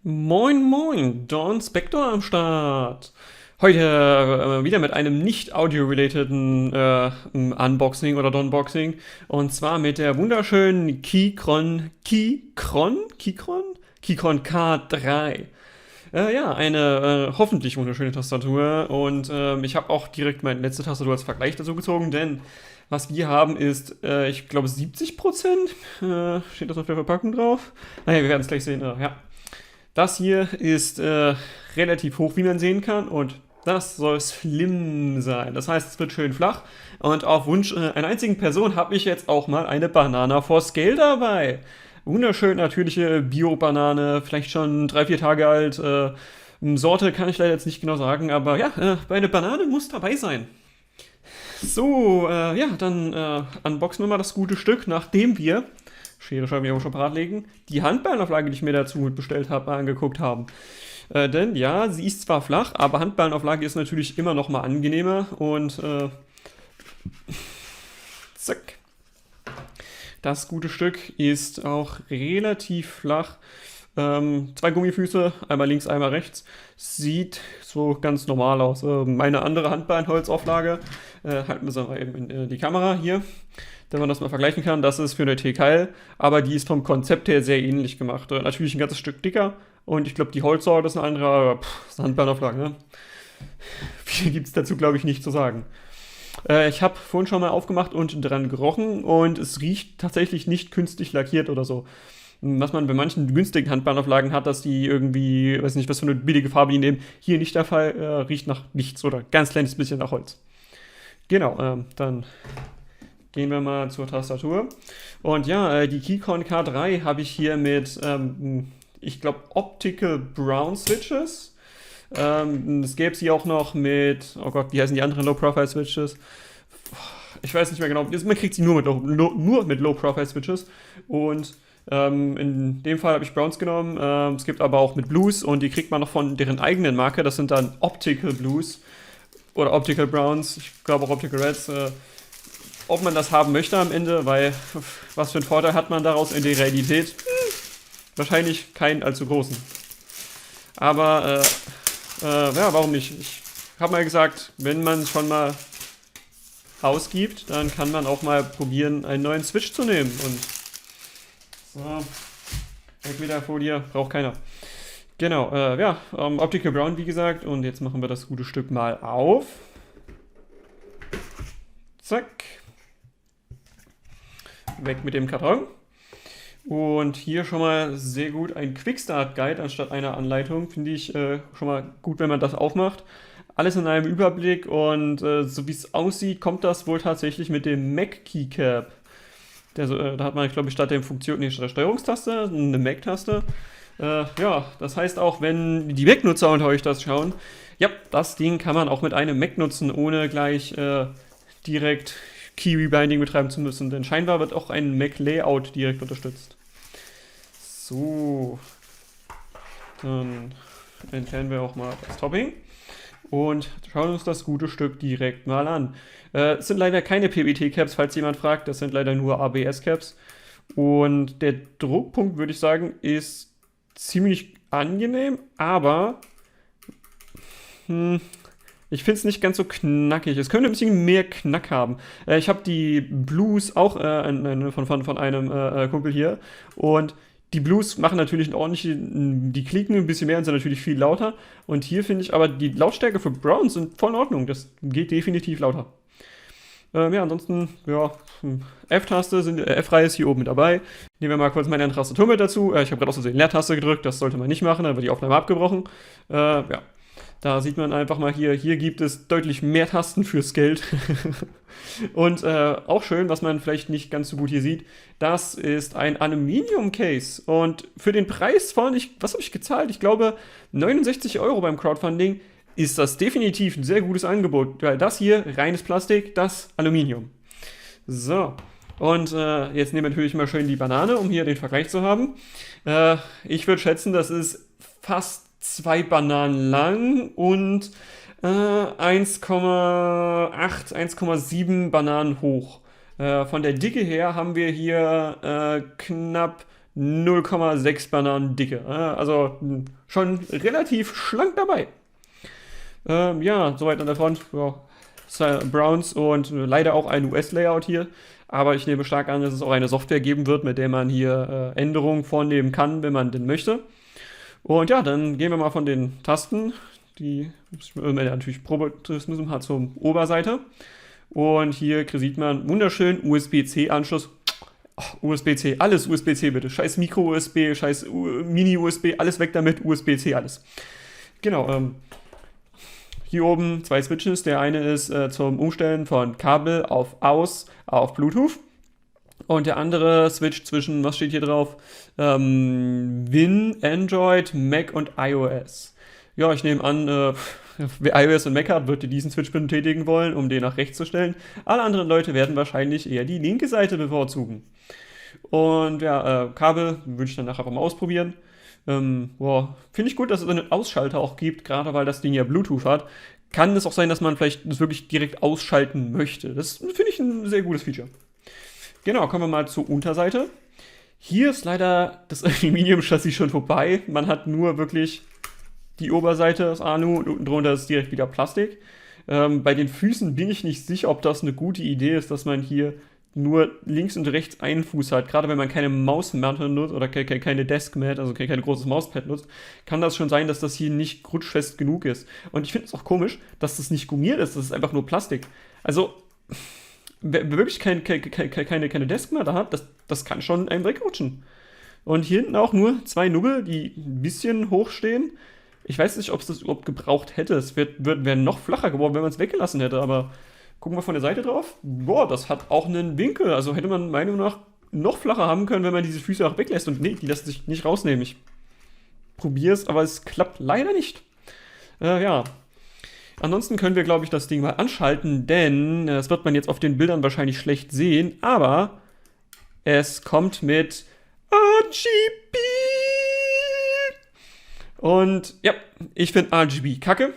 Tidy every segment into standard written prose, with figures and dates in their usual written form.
Moin moin, Don Spector am Start. Heute wieder mit einem nicht audio-relateden Unboxing oder Donboxing. Und zwar mit der wunderschönen Keychron K3. Ja, eine hoffentlich wunderschöne Tastatur. Und ich habe auch direkt meine letzte Tastatur als Vergleich dazu gezogen, denn was wir haben ist, ich glaube, 70%. Steht das auf der Verpackung drauf? Naja, wir werden es gleich sehen. Ja. Das hier ist relativ hoch, wie man sehen kann, und das soll slim sein. Das heißt, es wird schön flach. Und auf Wunsch einer einzigen Person habe ich jetzt auch mal eine Banana for Scale dabei. Wunderschön natürliche Bio-Banane, vielleicht schon 3, 4 Tage alt. Sorte kann ich leider jetzt nicht genau sagen, aber ja, eine Banane muss dabei sein. So, ja, dann unboxen wir mal das gute Stück, nachdem wir Schere Scheiben hier schon parat legen, die Handballenauflage, die ich mir dazu bestellt habe, mal angeguckt haben. Denn ja, sie ist zwar flach, aber Handballenauflage ist natürlich immer noch mal angenehmer und zack. Das gute Stück ist auch relativ flach. 2 Gummifüße, einmal links, einmal rechts. Sieht so ganz normal aus. Meine andere Handballenholzauflage, halten wir mal eben in die Kamera hier, wenn man das mal vergleichen kann. Das ist für eine TKL, aber die ist vom Konzept her sehr ähnlich gemacht. Natürlich ein ganzes Stück dicker und ich glaube, die Holzsorte ist eine andere, aber das ist eine Handballenauflage, ne? Viel gibt es dazu, glaube ich, nicht zu sagen. Ich habe vorhin schon mal aufgemacht und dran gerochen und es riecht tatsächlich nicht künstlich lackiert oder so. Was man bei manchen günstigen Handballenauflagen hat, dass die irgendwie, weiß nicht, was für eine billige Farbe die nehmen. Hier nicht der Fall, riecht nach nichts oder ganz kleines bisschen nach Holz. Genau, dann gehen wir mal zur Tastatur. Und ja, die Keychron K3 habe ich hier mit, ich glaube, Optical Brown Switches. Es gäbe sie auch noch mit, oh Gott, wie heißen die anderen Low-Profile-Switches? Ich weiß nicht mehr genau. Man kriegt sie nur mit Low-Profile-Switches. Und in dem Fall habe ich Browns genommen. Es gibt aber auch mit Blues und die kriegt man noch von deren eigenen Marke. Das sind dann Optical Blues oder Optical Browns. Ich glaube auch Optical Reds. Ob man das haben möchte am Ende, weil was für einen Vorteil hat man daraus in der Realität? Wahrscheinlich keinen allzu großen. Aber ja, warum nicht? Ich habe mal gesagt, wenn man schon mal ausgibt, dann kann man auch mal probieren, einen neuen Switch zu nehmen. Und so, weg mit der Folie, braucht keiner. Genau, ja, Optical Brown, wie gesagt. Und jetzt machen wir das gute Stück mal auf. Zack. Weg mit dem Karton. Und hier schon mal sehr gut ein Quickstart Guide anstatt einer Anleitung. Finde ich schon mal gut, wenn man das aufmacht. Alles in einem Überblick und so wie es aussieht, kommt das wohl tatsächlich mit dem Mac Keycap. Da hat man, glaube ich, statt der Steuerungstaste eine Mac-Taste. Ja, das heißt auch, wenn die Mac-Nutzer unter euch das schauen, ja, das Ding kann man auch mit einem Mac nutzen, ohne gleich direkt Key-Rebinding betreiben zu müssen, denn scheinbar wird auch ein Mac-Layout direkt unterstützt. So, dann entfernen wir auch mal das Topping und schauen uns das gute Stück direkt mal an. Es sind leider keine PBT-Caps, falls jemand fragt, das sind leider nur ABS-Caps. Und der Druckpunkt, würde ich sagen, ist ziemlich angenehm, aber ich finde es nicht ganz so knackig. Es könnte ein bisschen mehr Knack haben. Ich habe die Blues auch von einem Kumpel hier. Und die Blues machen natürlich ein ordentliche, die klicken ein bisschen mehr und sind natürlich viel lauter. Und hier finde ich aber die Lautstärke für Browns sind voll in Ordnung. Das geht definitiv lauter. Ja, ansonsten, ja, F-Reihe ist hier oben mit dabei. Nehmen wir mal kurz meine Tastatur mit dazu. Ich habe gerade aus Versehen Leertaste gedrückt, das sollte man nicht machen, dann wird die Aufnahme abgebrochen. Ja, da sieht man einfach mal hier gibt es deutlich mehr Tasten fürs Geld. Und auch schön, was man vielleicht nicht ganz so gut hier sieht, das ist ein Aluminium-Case. Und für den Preis von, was habe ich gezahlt? Ich glaube 69 Euro beim Crowdfunding ist das definitiv ein sehr gutes Angebot. Weil das hier, reines Plastik, das Aluminium. So, und jetzt nehmen wir natürlich mal schön die Banane, um hier den Vergleich zu haben. Ich würde schätzen, das ist fast 2 Bananen lang und 1,8, 1,7 Bananen hoch. Von der Dicke her haben wir hier knapp 0,6 Bananen Dicke. Also schon relativ schlank dabei. Ja, soweit an der Front. Ja, Browns und leider auch ein US-Layout hier. Aber ich nehme stark an, dass es auch eine Software geben wird, mit der man hier Änderungen vornehmen kann, wenn man denn möchte. Und ja, dann gehen wir mal von den Tasten, die natürlich Probetrismus hat, zur Oberseite. Und hier sieht man wunderschön USB-C-Anschluss. Oh, USB-C, alles USB-C bitte. Scheiß Micro-USB, scheiß Mini-USB, alles weg damit, USB-C, alles. Genau, hier oben zwei Switches. Der eine ist zum Umstellen von Kabel auf Bluetooth. Und der andere Switch zwischen, was steht hier drauf? Win, Android, Mac und iOS. Ja, ich nehme an, wer iOS und Mac hat, wird diesen Switch betätigen wollen, um den nach rechts zu stellen. Alle anderen Leute werden wahrscheinlich eher die linke Seite bevorzugen. Und ja, Kabel würde ich dann nachher mal ausprobieren. Finde ich gut, dass es einen Ausschalter auch gibt, gerade weil das Ding ja Bluetooth hat. Kann es auch sein, dass man vielleicht das wirklich direkt ausschalten möchte. Das finde ich ein sehr gutes Feature. Genau, kommen wir mal zur Unterseite. Hier ist leider das Aluminium-Chassis schon vorbei. Man hat nur wirklich die Oberseite aus Alu und unten drunter ist direkt wieder Plastik. Bei den Füßen bin ich nicht sicher, ob das eine gute Idee ist, dass man hier nur links und rechts einen Fuß hat. Gerade wenn man keine Mausmatte nutzt oder keine Deskmat, also kein großes Mauspad nutzt, kann das schon sein, dass das hier nicht rutschfest genug ist. Und ich finde es auch komisch, dass das nicht gummiert ist, das ist einfach nur Plastik. Also, wer wirklich keine Deskmatte hat, das kann schon einem wegrutschen. Und hier hinten auch nur zwei Nubbel, die ein bisschen hoch stehen. Ich weiß nicht, ob es das überhaupt gebraucht hätte. Es wäre noch flacher geworden, wenn man es weggelassen hätte, aber gucken wir von der Seite drauf. Boah, das hat auch einen Winkel. Also hätte man meiner Meinung nach noch flacher haben können, wenn man diese Füße auch weglässt. Und nee, die lassen sich nicht rausnehmen. Ich probiere es, aber es klappt leider nicht. Ja. Ansonsten können wir, glaube ich, das Ding mal anschalten, denn das wird man jetzt auf den Bildern wahrscheinlich schlecht sehen, aber es kommt mit RGB. Und ja, ich finde RGB kacke,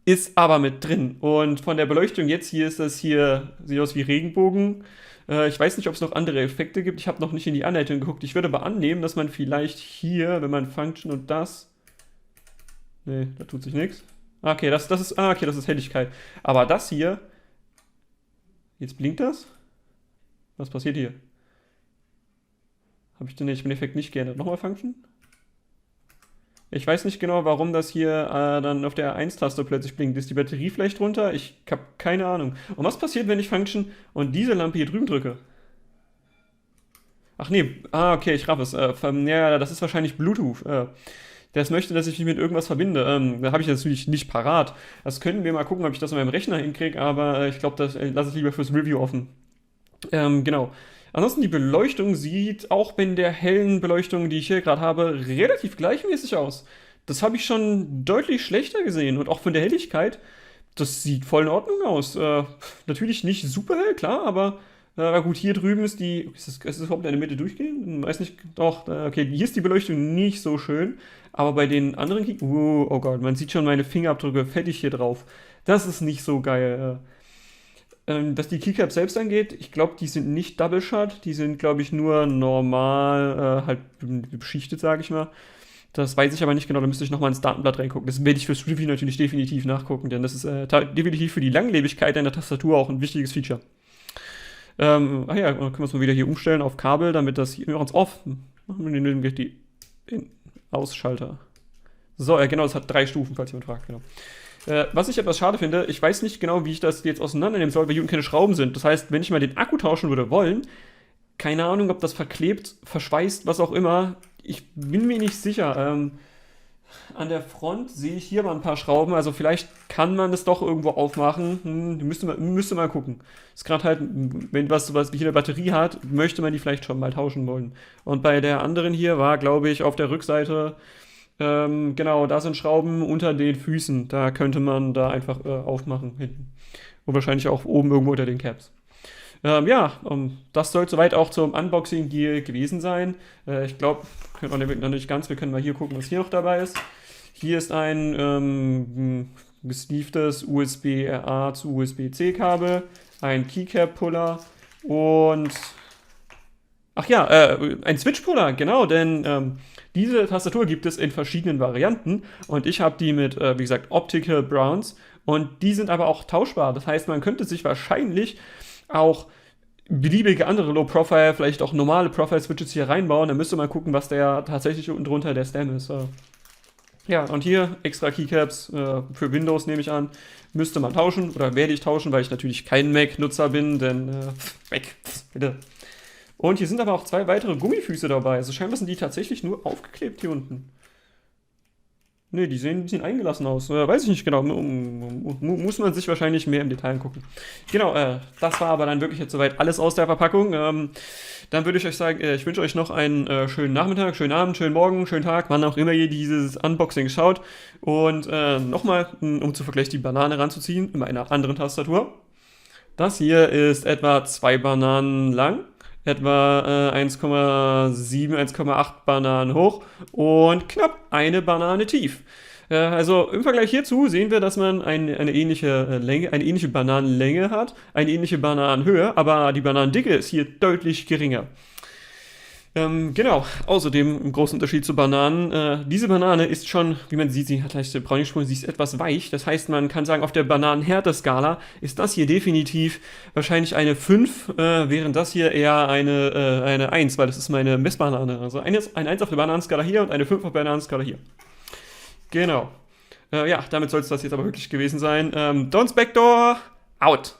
ist aber mit drin. Und von der Beleuchtung jetzt hier ist das hier, sieht aus wie Regenbogen. Ich weiß nicht, ob es noch andere Effekte gibt. Ich habe noch nicht in die Anleitung geguckt. Ich würde aber annehmen, dass man vielleicht hier, wenn man Function und das... Nee, da tut sich nichts. Okay, das ist Helligkeit. Aber das hier... Jetzt blinkt das? Was passiert hier? Habe ich den Effekt nicht geändert? Nochmal Function? Ich weiß nicht genau, warum das hier dann auf der 1-Taste plötzlich blinkt. Ist die Batterie vielleicht runter? Ich habe keine Ahnung. Und was passiert, wenn ich Function und diese Lampe hier drüben drücke? Ach nee, okay, ich raff es. Ja, das ist wahrscheinlich Bluetooth. Das möchte, dass ich mich mit irgendwas verbinde. Da habe ich natürlich nicht parat. Das können wir mal gucken, ob ich das in meinem Rechner hinkriege, aber ich glaube, das lasse ich lieber fürs Review offen. Genau. Ansonsten die Beleuchtung sieht auch bei der hellen Beleuchtung, die ich hier gerade habe, relativ gleichmäßig aus. Das habe ich schon deutlich schlechter gesehen und auch von der Helligkeit, das sieht voll in Ordnung aus. Natürlich nicht super hell, klar, aber gut, hier drüben ist die, ist das überhaupt in der Mitte durchgehen? Weiß nicht, doch, okay, hier ist die Beleuchtung nicht so schön, aber bei den anderen, oh Gott, man sieht schon meine Fingerabdrücke fettig hier drauf. Das ist nicht so geil. Was die Keycaps selbst angeht, ich glaube, die sind nicht Double Shot, die sind, glaube ich, nur normal halt beschichtet, sage ich mal. Das weiß ich aber nicht genau, da müsste ich nochmal ins Datenblatt reingucken. Das werde ich fürs Review natürlich definitiv nachgucken, denn das ist definitiv für die Langlebigkeit einer Tastatur auch ein wichtiges Feature. Dann können wir es mal wieder hier umstellen auf Kabel, damit das hier uns off. Machen wir den Ausschalter. So, genau, es hat 3 Stufen, falls jemand fragt, genau. Was ich etwas schade finde, ich weiß nicht genau, wie ich das jetzt auseinandernehmen soll, weil hier unten keine Schrauben sind. Das heißt, wenn ich mal den Akku tauschen würde wollen, keine Ahnung, ob das verklebt, verschweißt, was auch immer. Ich bin mir nicht sicher. An der Front sehe ich hier mal ein paar Schrauben, also vielleicht kann man das doch irgendwo aufmachen. Müsste mal gucken. Ist gerade halt, wenn sowas wie hier eine Batterie hat, möchte man die vielleicht schon mal tauschen wollen. Und bei der anderen hier war, glaube ich, auf der Rückseite... genau, da sind Schrauben unter den Füßen. Da könnte man da einfach aufmachen hinten. Und wahrscheinlich auch oben irgendwo unter den Caps. Das soll soweit auch zum Unboxing hier gewesen sein. Ich glaube, noch nicht ganz, wir können mal hier gucken, was hier noch dabei ist. Hier ist ein gesleevedes USB-A zu USB-C-Kabel, ein Keycap-Puller und Ach ja, ein Switch-Puller, genau, denn diese Tastatur gibt es in verschiedenen Varianten und ich habe die mit, wie gesagt, Optical Browns und die sind aber auch tauschbar. Das heißt, man könnte sich wahrscheinlich auch beliebige andere Low-Profile, vielleicht auch normale Profile-Switches hier reinbauen. Dann müsste man gucken, was der tatsächlich unten drunter der Stem ist. Ja, und hier extra Keycaps für Windows nehme ich an. Müsste man tauschen oder werde ich tauschen, weil ich natürlich kein Mac-Nutzer bin, denn weg, bitte. Und hier sind aber auch zwei weitere Gummifüße dabei. Also scheinbar sind die tatsächlich nur aufgeklebt hier unten. Ne, die sehen ein bisschen eingelassen aus. Weiß ich nicht genau. Muss man sich wahrscheinlich mehr im Detail angucken. Genau, das war aber dann wirklich jetzt soweit alles aus der Verpackung. Dann würde ich euch sagen, ich wünsche euch noch einen schönen Nachmittag, schönen Abend, schönen Morgen, schönen Tag, wann auch immer ihr dieses Unboxing schaut. Und nochmal, um zu Vergleich die Banane ranzuziehen, in einer anderen Tastatur. Das hier ist etwa 2 Bananen lang, etwa 1,7, 1,8 Bananen hoch und knapp eine Banane tief. Also im Vergleich hierzu sehen wir, dass man eine ähnliche Länge, eine ähnliche Bananenlänge hat, eine ähnliche Bananenhöhe, aber die Bananendicke ist hier deutlich geringer. Genau, außerdem im großen Unterschied zu Bananen, diese Banane ist schon, wie man sieht, sie hat leichte Bräunungspuren, sie ist etwas weich. Das heißt, man kann sagen, auf der Bananenhärte-Skala ist das hier definitiv wahrscheinlich eine 5, während das hier eher eine 1, weil das ist meine Messbanane. Also eine 1 auf der Bananenskala hier und eine 5 auf der Bananenskala hier. Genau. Ja, damit soll es das jetzt aber wirklich gewesen sein. Don's Backdoor, out!